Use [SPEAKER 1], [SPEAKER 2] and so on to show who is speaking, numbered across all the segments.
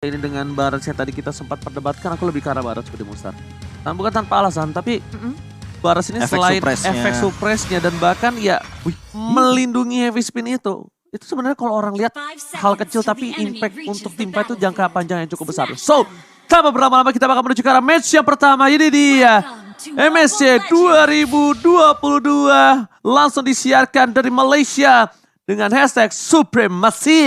[SPEAKER 1] ini dengan Barats yang tadi kita sempat perdebatkan, aku lebih ke arah Barats Bude Monster. Dan bukan tanpa alasan, tapi Barats ini selain efek suppressnya dan bahkan ya melindungi heavy spin itu sebenarnya kalau orang lihat hal kecil tapi impact untuk tim fight itu jangka panjang yang cukup besar. So, tanpa berlama-lama kita bakal menuju ke arah match yang pertama. Ini dia MSC 2022 langsung disiarkan dari Malaysia dengan hashtag Supremacy.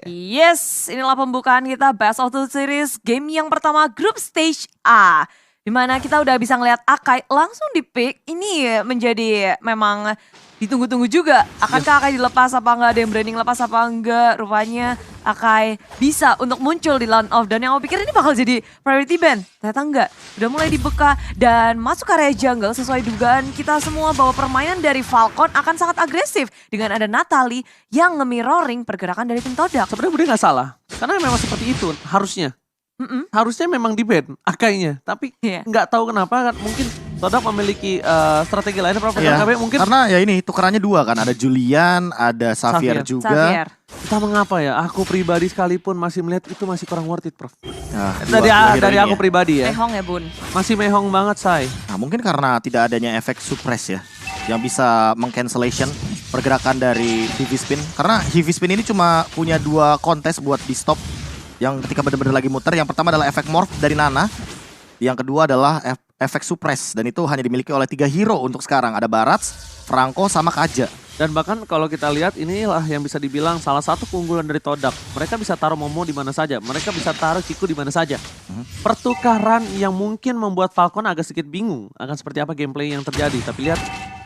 [SPEAKER 2] Yes, inilah pembukaan kita Best of the Series game yang pertama Group Stage A. Dimana kita udah bisa ngeliat Akai langsung di pick. Ini menjadi memang ditunggu-tunggu juga. Akankah Akai dilepas apa enggak, ada yang berani lepas apa enggak. Rupanya Akai bisa untuk muncul di round off. Dan yang aku pikir ini bakal jadi priority ban. Ternyata enggak, udah mulai dibuka dan masuk ke area jungle. Sesuai dugaan kita semua bahwa permainan dari Falcon akan sangat agresif. Dengan ada Natalie yang nge-mirroring pergerakan dari tim Todak.
[SPEAKER 1] Sebenarnya Bude gak salah, karena memang seperti itu harusnya. Harusnya memang di ban Akainya, tapi nggak tahu kenapa kan mungkin Todak memiliki strategi lainnya mungkin
[SPEAKER 3] karena ya ini tukerannya dua kan, ada Julian, ada Xavier juga.
[SPEAKER 1] Entah mengapa ya, aku pribadi sekalipun masih melihat itu masih kurang worth it, Prof.
[SPEAKER 3] Nah,
[SPEAKER 1] dari aku pribadi ya.
[SPEAKER 2] Mehong ya Bun.
[SPEAKER 1] Masih mehong banget, Say.
[SPEAKER 3] Nah, mungkin karena tidak adanya efek suppress ya, yang bisa meng-cancellation pergerakan dari Heavy Spin. Karena Heavy Spin ini cuma punya dua kontes buat di stop. Yang ketika benar-benar lagi muter, yang pertama adalah efek morph dari Nana. Yang kedua adalah efek suppress. Dan itu hanya dimiliki oleh 3 hero untuk sekarang. Ada Barats, Franco, sama Kaja.
[SPEAKER 1] Dan bahkan kalau kita lihat inilah yang bisa dibilang salah satu keunggulan dari Todak. Mereka bisa taruh Momo di mana saja. Mereka bisa taruh Ciku di mana saja. Pertukaran yang mungkin membuat Falcon agak sedikit bingung akan seperti apa gameplay yang terjadi. Tapi lihat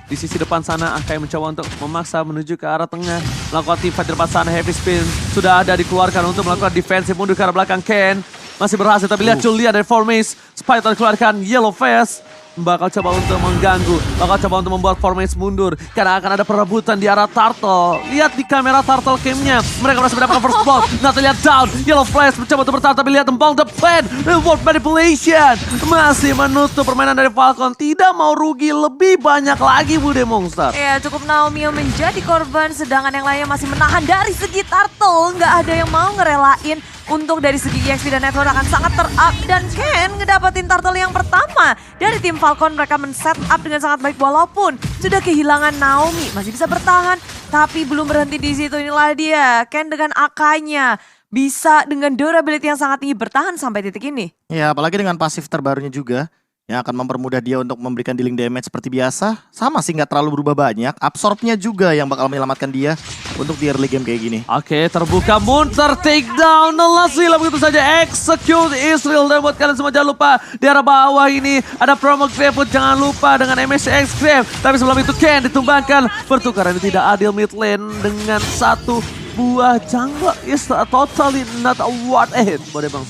[SPEAKER 1] di sisi depan sana Akai mencoba untuk memaksa menuju ke arah tengah. Melakukan teamfight di depan sana, Heavy Spin sudah ada dikeluarkan untuk melakukan defensive mundur ke arah belakang. Ken masih berhasil, tapi lihat Julia dari Formace. Spider dikeluarkan, Yellow Face bakal coba untuk mengganggu, bakal coba untuk membuat Formace mundur. Karena akan ada perebutan di arah Turtle. Lihat di kamera Turtle camnya, mereka berhasil mendapatkan first blood. Natalia down, Yellow Flash mencoba untuk bertahan, tapi lihat tembang the plan, reward manipulation. Masih menutup permainan dari Falcon, tidak mau rugi lebih banyak lagi Bude Monster.
[SPEAKER 2] Ya cukup Naomi yang menjadi korban, sedangkan yang lainnya masih menahan dari segi Turtle. Nggak ada yang mau ngerelain. Untuk dari segi EXP dan network akan sangat ter-up. Dan Ken ngedapetin Turtle yang pertama. Dari tim Falcon mereka men-set up dengan sangat baik. Walaupun sudah kehilangan Naomi. Masih bisa bertahan. Tapi belum berhenti di situ. Inilah dia. Ken dengan Akainya. Bisa dengan durability yang sangat tinggi bertahan sampai titik ini.
[SPEAKER 3] Ya apalagi dengan pasif terbarunya juga. Yang akan mempermudah dia untuk memberikan dealing damage seperti biasa. Sama sih, nggak terlalu berubah banyak. Absorbnya juga yang bakal menyelamatkan dia untuk di early game kayak gini.
[SPEAKER 1] Oke, terbuka Munter, take down, Lasila begitu saja, execute Israel. Dan buat kalian semua jangan lupa di arah bawah ini ada promo Grave, jangan lupa dengan MSX Grave. Tapi sebelum itu Ken ditumbangkan, pertukaran ini tidak adil mid lane dengan satu buah jungle is totally not worth it.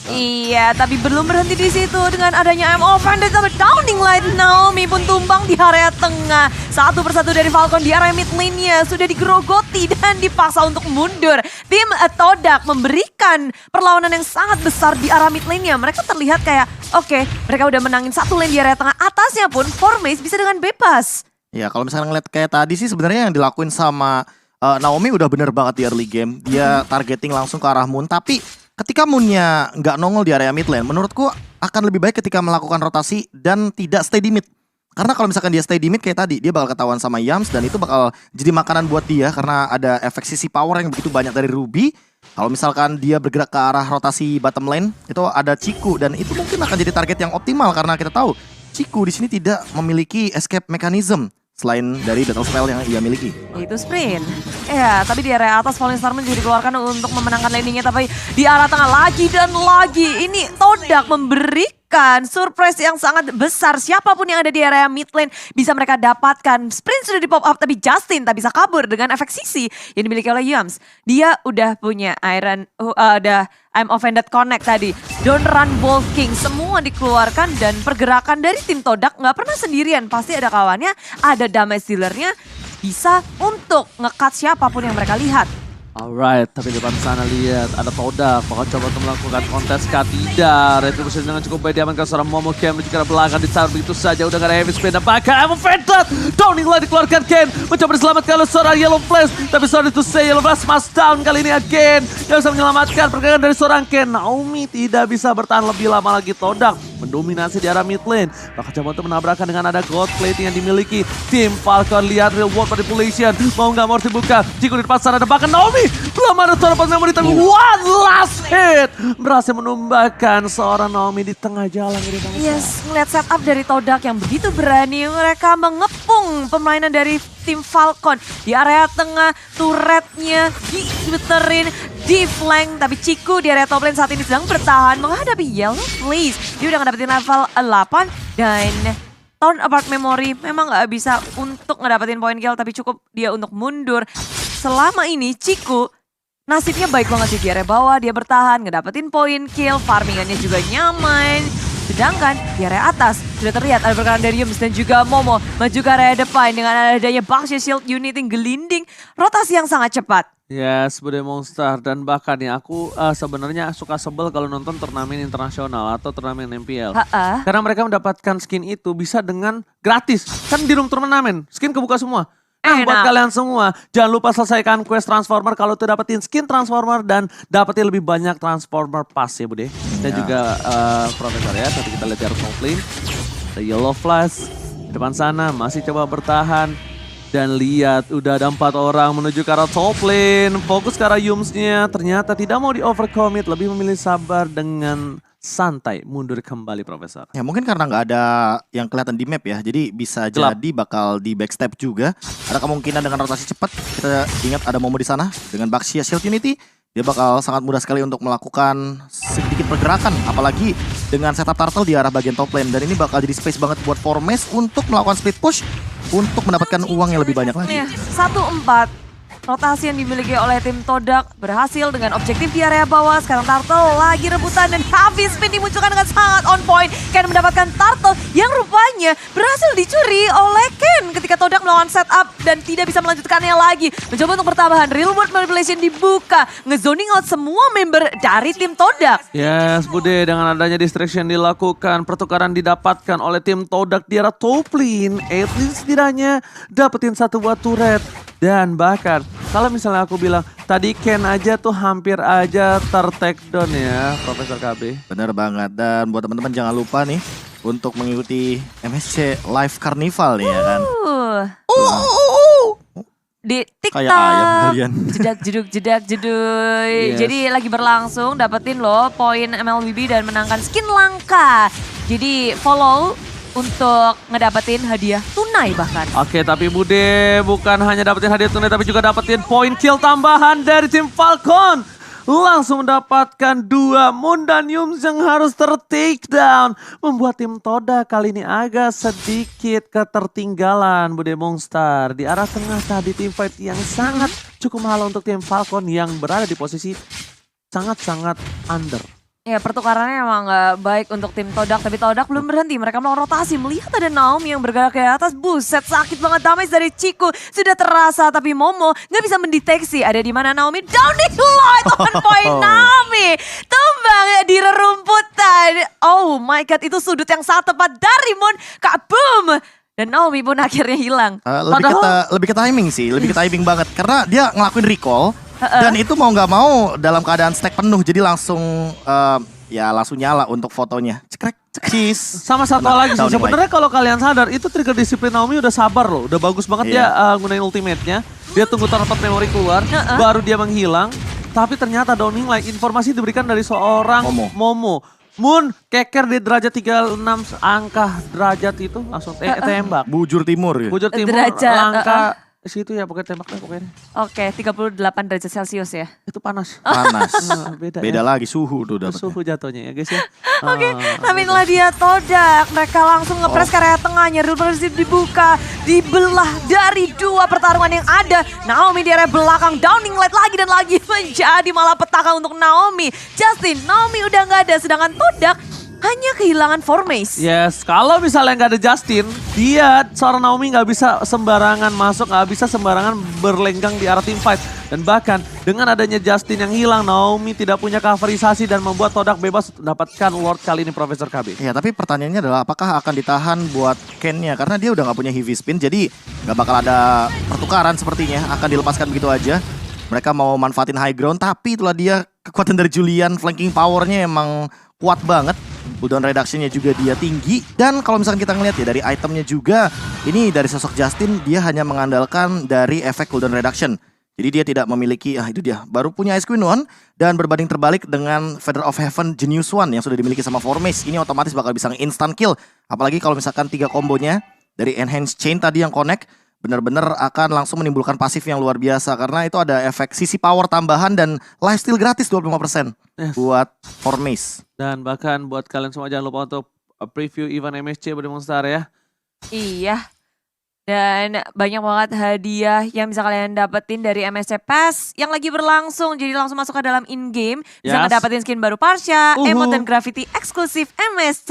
[SPEAKER 2] Iya, tapi belum berhenti di situ dengan adanya I'm offended sama Downing Light. Naomi pun tumbang di area tengah. Satu persatu dari Falcon di area mid lane-nya sudah digerogoti dan dipaksa untuk mundur. Tim Todak memberikan perlawanan yang sangat besar di area mid lane-nya. Mereka terlihat kayak oke, mereka udah menangin satu lane di area tengah. Atasnya pun Formace bisa dengan bebas.
[SPEAKER 3] Ya kalau misalnya ngeliat kayak tadi sih sebenarnya yang dilakuin sama Naomi udah bener banget di early game. Dia targeting langsung ke arah Moon. Tapi ketika Moonnya nggak nongol di area mid lane, menurutku akan lebih baik ketika melakukan rotasi dan tidak stay di mid. Karena kalau misalkan dia stay di mid kayak tadi, dia bakal ketahuan sama Yams. Dan itu bakal jadi makanan buat dia. Karena ada efek sisi power yang begitu banyak dari Ruby. Kalau misalkan dia bergerak ke arah rotasi bottom lane, itu ada Ciku. Dan itu mungkin akan jadi target yang optimal. Karena kita tahu Ciku di sini tidak memiliki escape mechanism selain dari battle spell yang ia miliki.
[SPEAKER 2] Itu sprint. Ya, tapi di area atas Falling Star juga dikeluarkan untuk memenangkan landingnya. Tapi di arah tengah lagi dan lagi. Ini Todak memberikan surprise yang sangat besar. Siapapun yang ada di area mid lane bisa mereka dapatkan. Sprint sudah di pop up tapi Justin tak bisa kabur dengan efek sisi yang dimiliki oleh Yams. Dia udah punya Iron, ada I'm Offended Connect tadi. Don't Run Walking semua dikeluarkan dan pergerakan dari tim Todak nggak pernah sendirian. Pasti ada kawannya, ada damage dealernya bisa untuk nge-cut siapapun yang mereka lihat.
[SPEAKER 1] Alright, tapi di depan sana lihat ada Todak, bakal coba untuk melakukan kontes kah? Tidak. Retribution dengan cukup baik diamankan seorang Momo Ken menuju ke arah belakang, ditaruh begitu saja. Udah gak ada heavy spin dan bahkan Evo Ventat. Downing Light dikeluarkan Ken, mencoba diselamatkan oleh seorang Yellow Flash. Tapi sorry to say, Yellow Flash must down kali ini again. Yang bisa menyelamatkan pergerakan dari seorang Ken. Naomi tidak bisa bertahan lebih lama lagi. Todak mendominasi di arah mid lane. Bakal coba untuk menabrakkan dengan ada gold plating yang dimiliki tim Falcon. Lihat real world manipulation. Mau nggak mau harus dibuka. Jika di depan sana ada bahkan Naomi. Belum ada seorang memory tapi one last hit. Berhasil menumbangkan seorang Naomi di tengah jalan.
[SPEAKER 2] Yes, ngeliat setup dari Todak yang begitu berani. Mereka mengepung permainan dari tim Falcon. Di area tengah, turretnya diputerin, di flank. Tapi Ciku di area top lane saat ini sedang bertahan menghadapi Yellow Flash. Dia udah ngedapetin level 8 dan Torn Apart Memory memang gak bisa untuk ngedapetin point kill. Tapi cukup dia untuk mundur. Selama ini Ciku nasibnya baik banget sih di area bawah. Dia bertahan, ngedapetin point kill, farmingannya juga nyaman. Sedangkan di area atas sudah terlihat ada pergerakan dari Yums dan juga Momo maju ke area depan dengan adanya Baxia Shield Unit yang gelinding. Rotasi yang sangat cepat.
[SPEAKER 1] Yes, Bude Monster. Dan bahkan ya aku sebenarnya suka sebel kalau nonton turnamen internasional atau turnamen MPL. Karena mereka mendapatkan skin itu bisa dengan gratis. Kan di room turnamen, skin kebuka semua. Buat kalian semua, jangan lupa selesaikan quest Transformer kalau tuh dapetin skin Transformer dan dapetin lebih banyak Transformer Pass ya Bude. Dan juga Profesor ya, tapi kita lihat di top lane. The Yellow Flash di depan sana masih coba bertahan. Dan lihat udah ada 4 orang menuju ke arah top lane. Fokus ke arah Yumsnya, ternyata tidak mau di overcommit, lebih memilih sabar dengan santai mundur kembali Profesor.
[SPEAKER 3] Ya mungkin karena nggak ada yang kelihatan di map ya, jadi bisa
[SPEAKER 1] Gelap.
[SPEAKER 3] jadi bakal di backstep juga. Ada kemungkinan dengan rotasi cepat, kita ingat ada Momo di sana dengan Baxia Shield Unity, dia bakal sangat mudah sekali untuk melakukan sedikit pergerakan, apalagi dengan setup turtle di arah bagian top lane. Dan ini bakal jadi space banget buat Formes untuk melakukan split push untuk mendapatkan uang yang lebih banyak lagi.
[SPEAKER 2] 1-4. Rotasi yang dimiliki oleh tim Todak berhasil dengan objektif di area bawah. Sekarang Turtle lagi rebutan dan heavy spin dimunculkan dengan sangat on point. Ken mendapatkan Turtle yang rupanya berhasil dicuri oleh Ken ketika Todak melawan setup dan tidak bisa melanjutkannya lagi. Mencoba untuk bertahan, real world manipulation dibuka. Ngezoning out semua member dari tim Todak.
[SPEAKER 1] Yes Bude, dengan adanya distraction dilakukan, pertukaran didapatkan oleh tim Todak di arah top lane. At least setidaknya dapetin satu buah turret. Dan bahkan kalau misalnya aku bilang tadi Ken aja tuh hampir aja ter-take down ya Profesor KB.
[SPEAKER 3] Bener banget, dan buat teman-teman jangan lupa nih untuk mengikuti MSC Live Carnival nih ya kan.
[SPEAKER 2] Di TikTok.
[SPEAKER 3] Kayak ayam kalian.
[SPEAKER 2] Jedak jeduk jedak jeduk.
[SPEAKER 1] Yes.
[SPEAKER 2] Jadi lagi berlangsung, dapetin loh poin MLBB dan menangkan skin langka. Jadi follow untuk ngedapetin hadiah tunai bahkan.
[SPEAKER 1] Oke, tapi Bude bukan hanya dapetin hadiah tunai tapi juga dapetin poin kill tambahan dari tim Falcon. Langsung mendapatkan 2 Moon dan Yums yang harus ter-take down. Membuat tim Toda kali ini agak sedikit ketertinggalan Bude Monster. Di arah tengah tadi tim fight yang sangat cukup mahal untuk tim Falcon yang berada di posisi sangat-sangat under.
[SPEAKER 2] Ya pertukarannya emang gak baik untuk tim Todak, tapi Todak belum berhenti. Mereka melakukan rotasi, melihat ada Naomi yang bergerak ke atas. Buset, sakit banget damage dari Ciku. Sudah terasa, tapi Momo gak bisa mendeteksi ada di mana Naomi. Downing Light on point Naomi. Tumbang di rerumputan. Oh my god, itu sudut yang sangat tepat dari Moon. Kak boom. Dan Naomi pun akhirnya hilang.
[SPEAKER 3] Lebih ke timing sih, lebih ke timing banget. Karena dia ngelakuin recall. Dan itu mau nggak mau dalam keadaan stack penuh, jadi langsung langsung nyala untuk fotonya. Cekrek, cekis.
[SPEAKER 1] Sama satu lagi sih, sebenarnya kalau kalian sadar itu trigger disiplin Naomi udah sabar loh, udah bagus banget dia gunain ultimate-nya. Dia tunggu tempat memori keluar, baru dia menghilang. Tapi ternyata Downing Light informasi diberikan dari seorang Momo. Moon keker di derajat 36 angka derajat itu langsung tembak.
[SPEAKER 3] Bujur timur ya.
[SPEAKER 1] Bujur timur
[SPEAKER 2] Derajat,
[SPEAKER 1] angka situ ya pokoknya tembak lah pokoknya.
[SPEAKER 2] Oke, 38 derajat Celcius ya.
[SPEAKER 1] Itu panas.
[SPEAKER 3] Panas.
[SPEAKER 1] Beda
[SPEAKER 3] Beda
[SPEAKER 1] ya.
[SPEAKER 3] lagi suhu tuh dapetnya.
[SPEAKER 1] Suhu jatuhnya ya guys ya.
[SPEAKER 2] Oke, tapi inilah dia Todak. Mereka langsung ngepres ke area tengahnya. Represif dibuka, dibelah dari 2 pertarungan yang ada. Naomi di area belakang, Downing Light lagi dan lagi menjadi malapetaka untuk Naomi. Justin, Naomi udah nggak ada, sedangkan Todak hanya kehilangan Formes.
[SPEAKER 1] Yes, kalau misalnya nggak ada Justin, dia seorang Naomi nggak bisa sembarangan masuk, nggak bisa sembarangan berlenggang di arah team fight. Dan bahkan dengan adanya Justin yang hilang, Naomi tidak punya coverisasi dan membuat Todak bebas untuk mendapatkan Lord kali ini Profesor KB.
[SPEAKER 3] Ya, tapi pertanyaannya adalah apakah akan ditahan buat Ken-nya? Karena dia udah nggak punya heavy spin, jadi nggak bakal ada pertukaran sepertinya. Akan dilepaskan begitu aja. Mereka mau manfaatin high ground, tapi itulah dia kekuatan dari Julian. Flanking powernya emang kuat banget. Cooldown reduction-nya juga dia tinggi. Dan kalau misalkan kita ngeliat ya dari itemnya juga, ini dari sosok Justin dia hanya mengandalkan dari efek cooldown reduction. Jadi dia tidak memiliki, itu dia, baru punya Ice Queen One. Dan berbanding terbalik dengan Feather of Heaven Genius One yang sudah dimiliki sama Formace. Ini otomatis bakal bisa instant kill. Apalagi kalau misalkan 3 kombonya dari Enhanced Chain tadi yang connect, benar-benar akan langsung menimbulkan pasif yang luar biasa. Karena itu ada efek sisi power tambahan dan lifesteal gratis 25% buat Formace.
[SPEAKER 1] Dan bahkan buat kalian semua jangan lupa untuk preview event MSC berdemonstrar ya.
[SPEAKER 2] Iya. Dan banyak banget hadiah yang bisa kalian dapetin dari MSC Pass yang lagi berlangsung. Jadi langsung masuk ke dalam in-game. Bisa ngedapetin skin baru Parsha, emote dan graffiti eksklusif MSC.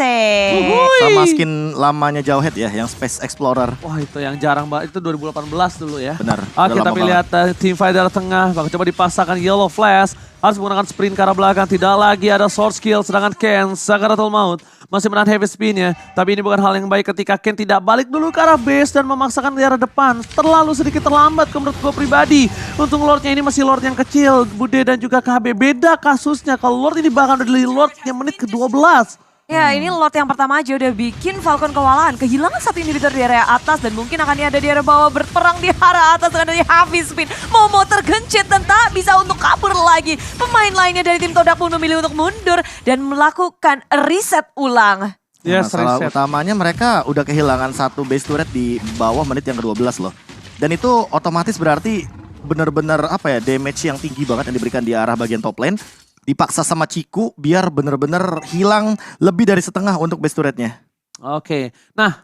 [SPEAKER 3] Sama skin lamanya Jawhead ya, yang Space Explorer.
[SPEAKER 1] Wah itu yang jarang banget, itu 2018 dulu ya.
[SPEAKER 3] Benar.
[SPEAKER 1] Oke,
[SPEAKER 3] udah lama
[SPEAKER 1] tapi
[SPEAKER 3] banget.
[SPEAKER 1] lihat team fighter tengah, bakal coba dipasangkan Yellow Flash. Harus menggunakan sprint ke arah belakang, tidak lagi ada sword skill. Sedangkan Ken, Sakaratul Maut masih menahan heavy spinnya. Tapi ini bukan hal yang baik ketika Ken tidak balik dulu ke arah base dan memaksakan di arah depan. Terlalu sedikit terlambat menurut gue pribadi. Untung Lordnya ini masih Lord yang kecil. Bude dan juga KB beda kasusnya. Kalau Lord ini bahkan udah di Lord yang menit ke-12.
[SPEAKER 2] Ya ini lot yang pertama aja udah bikin Falcon kewalahan. Kehilangan satu inhibitor di area atas dan mungkin akan ada di area bawah berperang di arah atas dengan dari heavy spin. Momo tergencet dan tak bisa untuk kabur lagi. Pemain lainnya dari tim Todak pun memilih untuk mundur dan melakukan reset ulang.
[SPEAKER 1] Yes,
[SPEAKER 3] Masalah
[SPEAKER 1] reset.
[SPEAKER 3] utamanya mereka udah kehilangan satu base turret di bawah menit yang ke-12 loh. Dan itu otomatis berarti bener-bener damage yang tinggi banget yang diberikan di arah bagian top lane. Dipaksa sama Ciku biar bener-bener hilang lebih dari setengah untuk base turretnya.
[SPEAKER 1] Oke, nah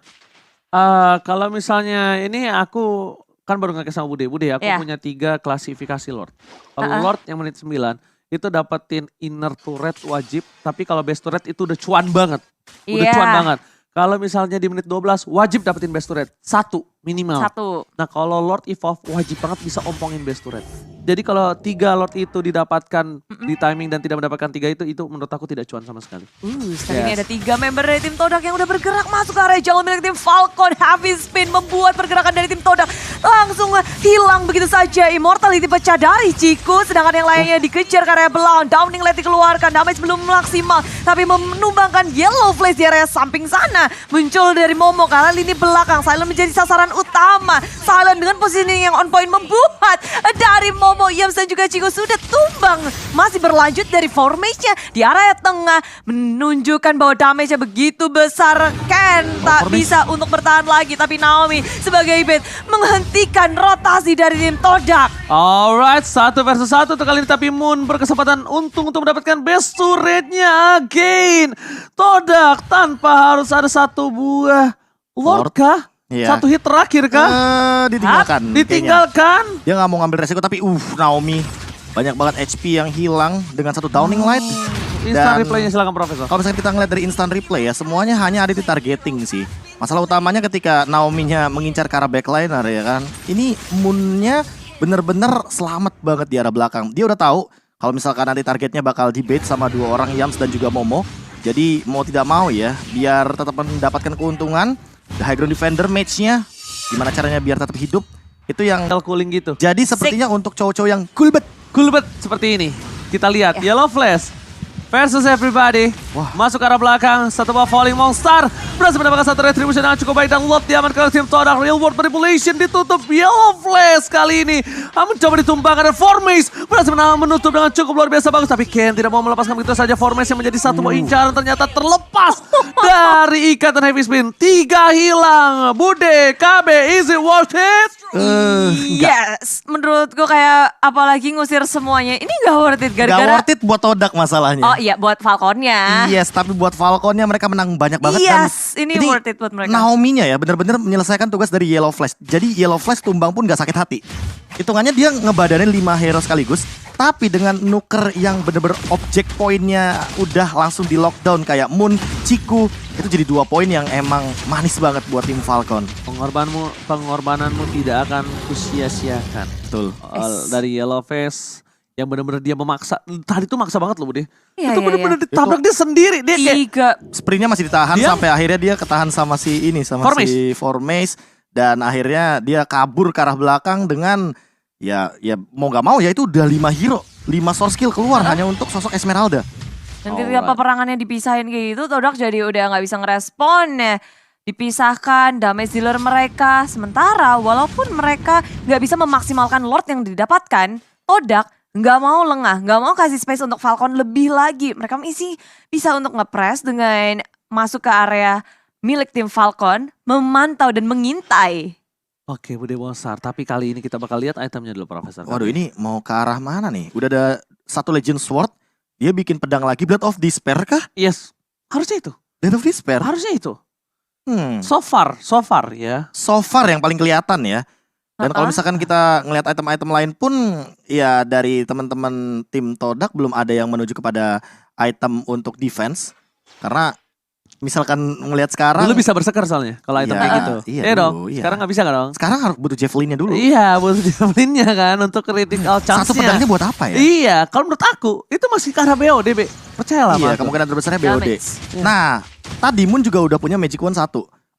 [SPEAKER 1] kalau misalnya ini aku kan baru ngekes sama Bude. Bude aku punya 3 klasifikasi Lord. Kalau Lord yang menit 9 itu dapetin inner turret wajib. Tapi kalau base turret itu udah cuan banget. Udah cuan banget. Kalau misalnya di menit 12 wajib dapetin base turret. 1 minimal.
[SPEAKER 2] 1.
[SPEAKER 1] Nah kalau Lord Evolve wajib banget bisa ompongin base turret. Jadi kalau 3 Lord itu didapatkan di timing dan tidak mendapatkan 3 itu menurut aku tidak cuan sama sekali.
[SPEAKER 2] Sekarang ini ada 3 member dari tim Todak yang udah bergerak masuk ke area jalur milik tim Falcon. Heavy spin membuat pergerakan dari tim Todak langsung hilang begitu saja. Immortality pecah dari Ciku. Sedangkan yang lainnya dikejar ke area belakang. Downing Light dikeluarkan. Damage belum maksimal. Tapi menumbangkan Yellow Flash di area samping sana. Muncul dari Momo karena lini belakang. Silent menjadi sasaran utama. Silent dengan posisi yang on point membuat dari Momo Yams dan juga Ciku sudah tumbang. Masih berlanjut dari formation-nya di area tengah. Menunjukkan bahwa damage-nya begitu besar. Ken tak bisa untuk bertahan lagi. Tapi Naomi sebagai bait menghentikan rotasi dari tim Todak.
[SPEAKER 1] Alright, 1 versus 1 untuk kali ini. Tapi Moon berkesempatan untung untuk mendapatkan best turret-nya again. Todak tanpa harus ada 1 buah Lord kah?
[SPEAKER 3] Iya.
[SPEAKER 1] 1 hit terakhir kah?
[SPEAKER 3] Ditinggalkan.
[SPEAKER 1] Ditinggalkan?
[SPEAKER 3] Kayaknya. Dia nggak mau ngambil resiko tapi Naomi banyak banget HP yang hilang dengan 1 Downing Light.
[SPEAKER 1] Instant
[SPEAKER 3] Dan
[SPEAKER 1] replaynya silakan Profesor.
[SPEAKER 3] kalau misalnya kita ngeliat dari instant replay ya, semuanya hanya ada di targeting sih. Masalah utamanya ketika Naomi-nya mengincar ke arah backliner ya kan. Ini Moon-nya bener-bener selamat banget di arah belakang. Dia udah tahu kalau misalkan nanti targetnya bakal debate sama 2 orang Yams dan juga Momo. Jadi mau tidak mau ya, biar tetap mendapatkan keuntungan. The High Ground Defender match-nya, gimana caranya biar tetap hidup. Itu yang
[SPEAKER 1] Cooling gitu.
[SPEAKER 3] jadi sepertinya untuk cowok-cowok yang cool bet.
[SPEAKER 1] Cool bet seperti ini. Kita lihat Yellow Flash versus everybody. Masuk ke arah belakang, 1 buah Falling Monster. Berhasil mendapatkan 1 retribution yang cukup baik dan Lord diamankan oleh tim Todak. Real World Manipulation ditutup Yellow Flash kali ini. Mencoba ditumbangkan dan Formace berhasil menutup dengan cukup luar biasa bagus. Tapi Ken tidak mau melepaskan begitu saja Formace yang menjadi 1 buah incaran ternyata terlepas dari ikatan heavy spin. 3 hilang. Bude, KB, is it worth it?
[SPEAKER 2] Yes, menurutku kayak apalagi ngusir semuanya. Ini gak worth it
[SPEAKER 3] Gak
[SPEAKER 2] gara-gara.
[SPEAKER 3] worth it buat Todak masalahnya.
[SPEAKER 2] Oh iya buat Falconnya.
[SPEAKER 3] Yes, tapi buat Falconnya mereka menang banyak banget
[SPEAKER 2] Yes, ini worth it buat mereka.
[SPEAKER 3] Naomi-nya ya benar-benar menyelesaikan tugas dari Yellow Flash. Jadi Yellow Flash tumbang pun gak sakit hati. Hitungannya dia ngebadanin 5 hero sekaligus. Tapi dengan nuker yang bener-bener objek poinnya udah langsung di lockdown kayak Moon, Ciku, itu jadi 2 poin yang emang manis banget buat tim Falcon.
[SPEAKER 1] Pengorbananmu tidak akan kusia-siakan.
[SPEAKER 3] Betul.
[SPEAKER 1] Dari Yellowface yang benar-benar dia memaksa. Tadi tuh maksa banget loh, Bude.
[SPEAKER 2] Iya,
[SPEAKER 1] Itu benar-benar ditabrak dia sendiri. Dia kayak
[SPEAKER 3] Sprintnya masih ditahan sampai akhirnya dia ketahan sama si Formace. Dan akhirnya dia kabur ke arah belakang dengan ya mau gak mau ya itu udah 5 hero, 5 source skill keluar hanya untuk sosok Esmeralda.
[SPEAKER 2] Dan ketika peperangannya dipisahin kayak gitu, Todak jadi udah nggak bisa ngerespon ya. Dipisahkan damage dealer mereka. Sementara walaupun mereka nggak bisa memaksimalkan Lord yang didapatkan, Todak nggak mau lengah, nggak mau kasih space untuk Falcon lebih lagi. Mereka masih bisa untuk nge-press dengan masuk ke area milik tim Falcon, memantau dan mengintai.
[SPEAKER 1] Oke, Bude Mosar. Tapi kali ini kita bakal lihat itemnya dulu, Profesor.
[SPEAKER 3] Waduh, ini mau ke arah mana nih? Udah ada 1 Legend Sword, dia bikin pedang lagi, Blood of Despair kah?
[SPEAKER 1] Yes, harusnya itu.
[SPEAKER 3] Blood of Despair?
[SPEAKER 1] Harusnya itu.
[SPEAKER 3] So
[SPEAKER 1] So far ya.
[SPEAKER 3] So far yang paling kelihatan ya. Dan kalau misalkan kita ngelihat item-item lain pun, ya dari teman-teman tim Todak belum ada yang menuju kepada item untuk defense. Karena misalkan ngelihat sekarang,
[SPEAKER 1] Dulu bisa bersekar soalnya kalau item
[SPEAKER 3] Iya,
[SPEAKER 1] kayak gitu.
[SPEAKER 3] iya
[SPEAKER 1] Iya dong.
[SPEAKER 3] dulu, iya.
[SPEAKER 1] Sekarang nggak bisa kan dong?
[SPEAKER 3] sekarang harus butuh javelinnya dulu.
[SPEAKER 1] Iya, butuh javelinnya kan untuk critical chance-nya.
[SPEAKER 3] Satu pedangnya buat apa ya?
[SPEAKER 1] Iya, kalau menurut aku itu masih ke arah BOD, Be. Percayalah
[SPEAKER 3] Iya,
[SPEAKER 1] sama aku.
[SPEAKER 3] kemungkinan terbesarnya BOD.
[SPEAKER 2] Damage.
[SPEAKER 3] Nah, tadi Moon juga udah punya Magic Wand 1.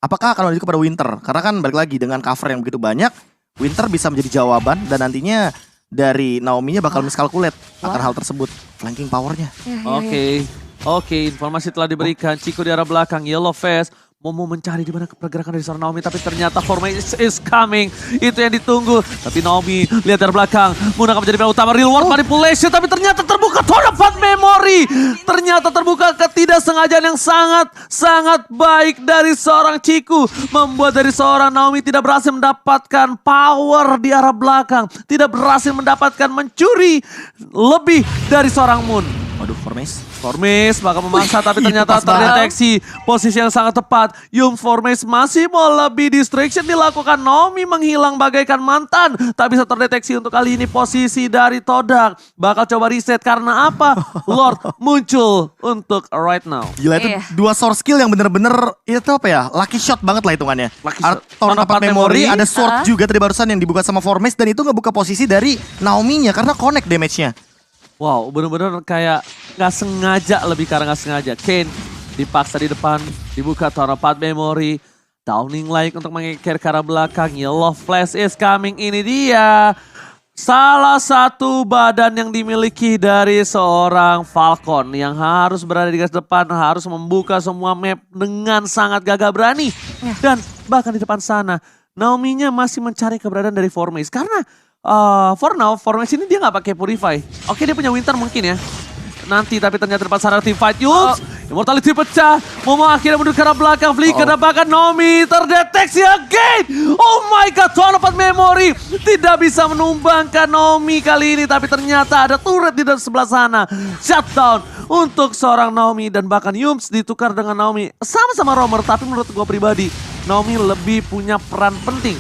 [SPEAKER 3] Apakah akan menuju kepada Winter? Karena kan balik lagi dengan cover yang begitu banyak, Winter bisa menjadi jawaban dan nantinya dari Naomi-nya bakal miskalkulate akan hal tersebut. Flanking powernya.
[SPEAKER 1] Oke, informasi telah diberikan. Ciku di arah belakang, Yellowface mau mencari di mana pergerakan dari seorang Naomi, tapi ternyata Formation is coming. Itu yang ditunggu. Tapi Naomi lihat dari belakang, Moon akan menjadi pilihan utama, real world manipulation, tapi ternyata terbuka Tonapat Memory. Ternyata terbuka ketidaksengajaan yang sangat baik dari seorang Ciku, membuat dari seorang Naomi tidak berhasil mendapatkan power di arah belakang, tidak berhasil mendapatkan mencuri lebih dari seorang Moon.
[SPEAKER 3] Waduh,
[SPEAKER 1] Formace bakal memaksa tapi ternyata
[SPEAKER 3] pas banget.
[SPEAKER 1] terdeteksi posisi yang sangat tepat. Formace masih mau lebih distraction dilakukan. Naomi menghilang bagaikan mantan. Tak bisa terdeteksi untuk kali ini posisi dari Todak. Bakal coba reset karena apa? Lord muncul untuk right now.
[SPEAKER 3] Gila itu
[SPEAKER 2] Iya.
[SPEAKER 3] 2 source skill yang bener-bener itu apa ya? Lucky shot banget lah hitungannya.
[SPEAKER 1] Lucky shot.
[SPEAKER 3] Tonapat Memory, ada sword
[SPEAKER 2] Ah.
[SPEAKER 3] juga tadi barusan yang dibuka sama Formace dan itu ngebuka posisi dari Naomi-nya karena connect damage-nya.
[SPEAKER 1] Wow, bener-bener kayak nggak sengaja, lebih karena nggak sengaja. Kane dipaksa di depan, dibuka Tonapat Memory. Downing like untuk mengekir ke arah belakang. Yellow Flash is coming, ini dia. Salah satu badan yang dimiliki dari seorang Falcon yang harus berada di garis depan, harus membuka semua map dengan sangat gagah berani. Dan bahkan di depan sana, Naomi-nya masih mencari keberadaan dari Formace. Karena for now, Formace ini dia nggak pakai Purify. Oke, dia punya Winter mungkin ya. Nanti tapi ternyata depan sana team fight Yules. Immortality pecah. Momo akhirnya mundur ke arah belakang. Flicker bahkan Naomi terdeteksi again. Oh my god, Tonapat Memory tidak bisa menumbangkan Naomi kali ini. Tapi ternyata ada turret di sebelah sana. Shutdown untuk seorang Naomi. Dan bahkan Yums ditukar dengan Naomi. Sama-sama roamer, tapi menurut gue pribadi Naomi lebih punya peran penting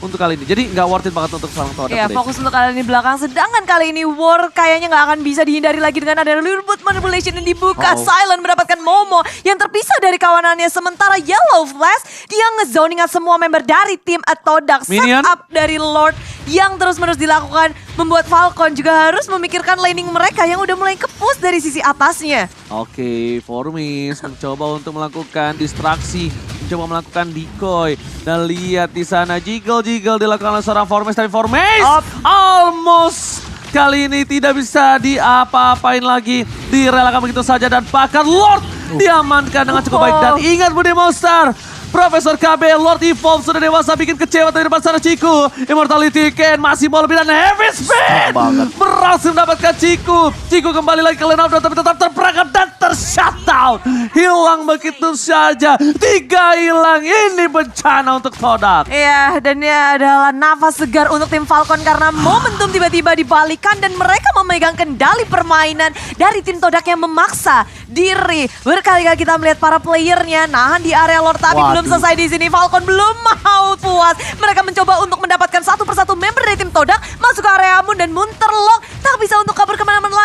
[SPEAKER 1] untuk kali ini. Jadi nggak worth it banget untuk seorang Todak.
[SPEAKER 2] Ya, fokus untuk kali ini belakang. Sedangkan kali ini War kayaknya nggak akan bisa dihindari lagi dengan ada Lurwood Manipulation yang dibuka. Silent mendapatkan Momo yang terpisah dari kawanannya. Sementara Yellow Flash, dia ngezoning out semua member dari tim Todak.
[SPEAKER 1] Minion.
[SPEAKER 2] Setup dari Lord yang terus-menerus dilakukan. Membuat Falcon juga harus memikirkan laning mereka yang udah mulai ke-push dari sisi atasnya.
[SPEAKER 1] Oke, Formace mencoba untuk melakukan distraksi, mencoba melakukan decoy. Dan lihat di sana jiggle dilakukan oleh seorang Formace, tapi Formace almost kali ini tidak bisa diapa-apain lagi, direlakan begitu saja dan bahkan Lord diamankan dengan cukup baik. Dan ingat Bude Monster, Profesor KB, Lord Evolve sudah dewasa bikin kecewa dari depan sana Ciku. Immortality Ken masih mau lebih dan Heavy Spin berhasil mendapatkan Ciku. Ciku kembali lagi ke lane up tapi tetap terperangkap dan tershutdown. Hilang begitu saja. 3 hilang, ini bencana untuk Todak.
[SPEAKER 2] Iya, dan ini adalah nafas segar untuk tim Falcon karena momentum tiba-tiba dibalikan dan mereka memegang kendali permainan dari tim Todak yang memaksa diri. Berkali-kali kita melihat para playernya nahan di area Lord tapi belum selesai di sini. Falcon belum mau puas. Mereka mencoba untuk mendapatkan satu persatu member dari tim Todak masuk ke area Moon dan Moon terlock. Tak bisa untuk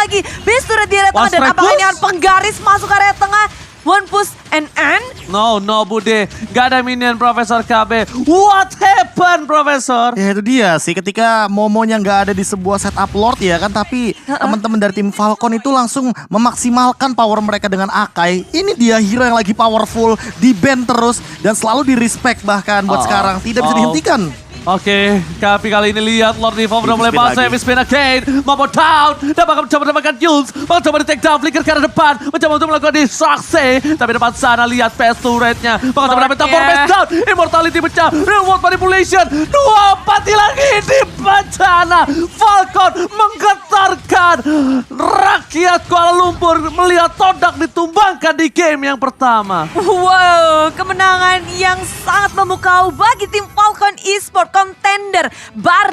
[SPEAKER 2] lagi. Base turret di area tengah dan
[SPEAKER 1] Strike
[SPEAKER 2] apakah ini
[SPEAKER 1] push?
[SPEAKER 2] akan penggaris masuk area tengah. One push and end.
[SPEAKER 1] No Bude. Gak ada minion Profesor KB. What happened Profesor?
[SPEAKER 3] Ya itu dia sih, ketika Momonya nggak ada di sebuah setup Lord ya kan, tapi teman-teman dari tim Falcon itu langsung memaksimalkan power mereka dengan Akai. Ini dia hero yang lagi powerful, di ban terus dan selalu di respect bahkan buat sekarang tidak bisa dihentikan.
[SPEAKER 1] Oke, tapi kali ini lihat Lord Diva udah mulai
[SPEAKER 3] Spin
[SPEAKER 1] masuk,
[SPEAKER 3] lagi.
[SPEAKER 1] heavy spin again, Momo down, dan bakal mencoba mendapatkan Jules, bakal coba di take down, flicker ke arah depan, mencoba untuk melakukan distraksi, tapi depan sana lihat PS turretnya, bakal coba mendapatkan
[SPEAKER 2] Lordnya.
[SPEAKER 1] face down, immortality pecah, reward manipulation, 2-4 lagi di bencana, Falcon menggetarkan rakyat Kuala Lumpur melihat Todak ditumbangkan di game yang pertama.
[SPEAKER 2] Wow, kemenangan yang sangat memukau bagi tim Falcon Esport, contender baru